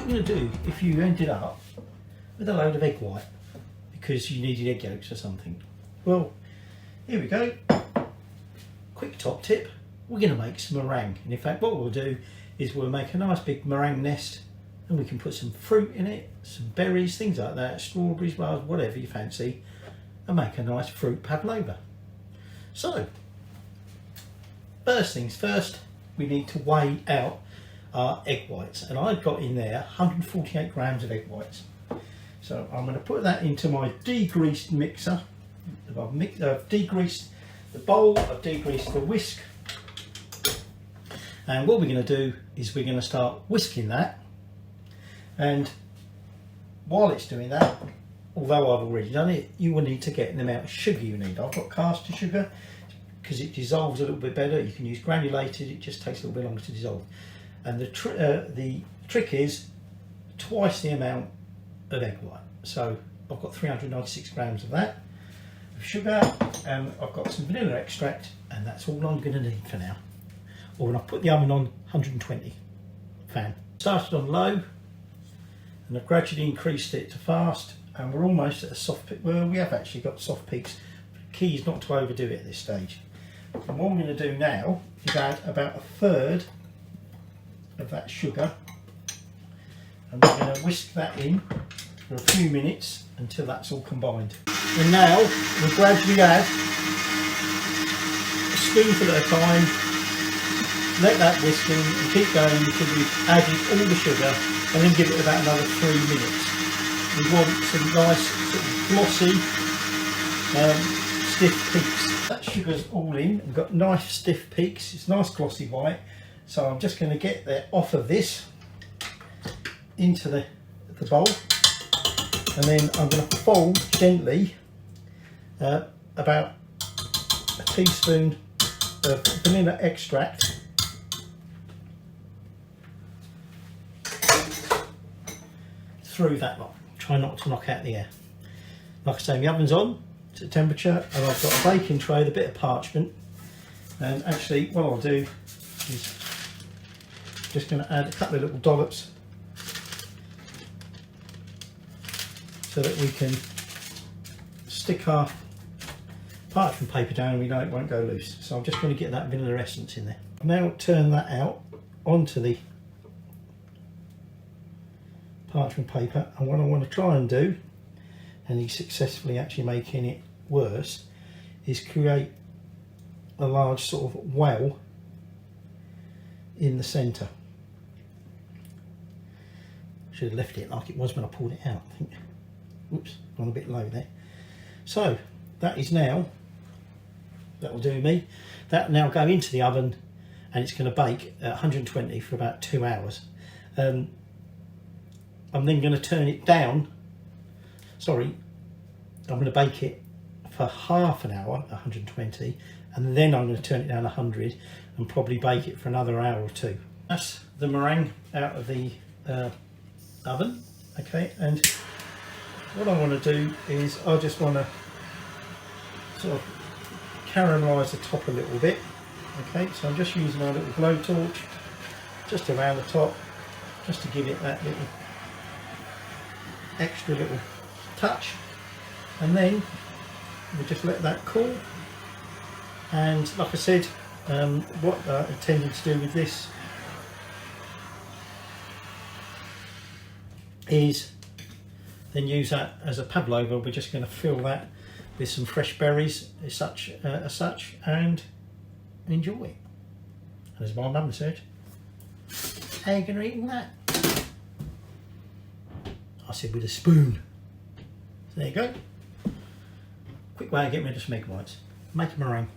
you're going to do if you ended up with a load of egg white because you needed egg yolks or something? Well, here we go. Quick top tip, we're going to make some meringue. And in fact, what we'll do is we'll make a nice big meringue nest, and we can put some fruit in it, some berries, things like that, strawberries, well, whatever you fancy, and make a nice fruit pavlova. So, first things first, we need to weigh out our egg whites, and I've got in there 148 grams of egg whites. So I'm going to put that into my degreased mixer. I've degreased the bowl, I've degreased the whisk, and what we're going to do is we're going to start whisking that. And while it's doing that, although I've already done it, you will need to get the amount of sugar you need. I've got caster sugar because it dissolves a little bit better. You can use granulated, it just takes a little bit longer to dissolve. And the trick is twice the amount of egg white. So I've got 396 grams of that, of sugar, and I've got some vanilla extract, and that's all I'm going to need for now. Or when I put the oven on 120 fan. Started on low, and I've gradually increased it to fast, and we're almost at a soft peak. Well, we have actually got soft peaks. The key is not to overdo it at this stage. And what I'm going to do now is add about a third of that sugar, and we're going to whisk that in for a few minutes until that's all combined. And now we'll gradually add a spoonful at a time, let that whisk in and keep going until we've added all the sugar, and then give it about another 3 minutes. We want some nice sort of glossy, stiff peaks. That sugar's all in and got nice stiff peaks. It's nice glossy white. So I'm just going to get that off of this into the bowl, and then I'm going to fold gently about a teaspoon of vanilla extract through that lot. Try not to knock out the air. Like I say, the oven's on to temperature, and I've got a baking tray with a bit of parchment, and actually what I'll do is just going to add a couple of little dollops so that we can stick our parchment paper down and we know it won't go loose. So I'm just going to get that vanilla essence in there. Now turn that out onto the parchment paper, and what I want to try and do, and he's successfully actually making it worse, is create a large sort of well in the centre. Should have left it like it was when I pulled it out, I think. Oops, gone a bit low there. So that is now, that will do me. That will now go into the oven, and it's going to bake at 120 for about 2 hours. I'm then going to turn it down. Sorry, I'm going to bake it for half an hour at 120, and then I'm going to turn it down 100 and probably bake it for another hour or two. That's the meringue out of the oven. Okay, and what I want to do is I just want to sort of caramelise the top a little bit. Okay, so I'm just using my little blowtorch just around the top, just to give it that little extra little touch, and then we'll just let that cool. And like I said, what I intended to do with this is then use that as a pavlova. We're just going to fill that with some fresh berries as such, and enjoy it. And as my mum said, how are you going to eat that? I said with a spoon. So there you go. Quick way of getting rid of some egg whites. Make a meringue.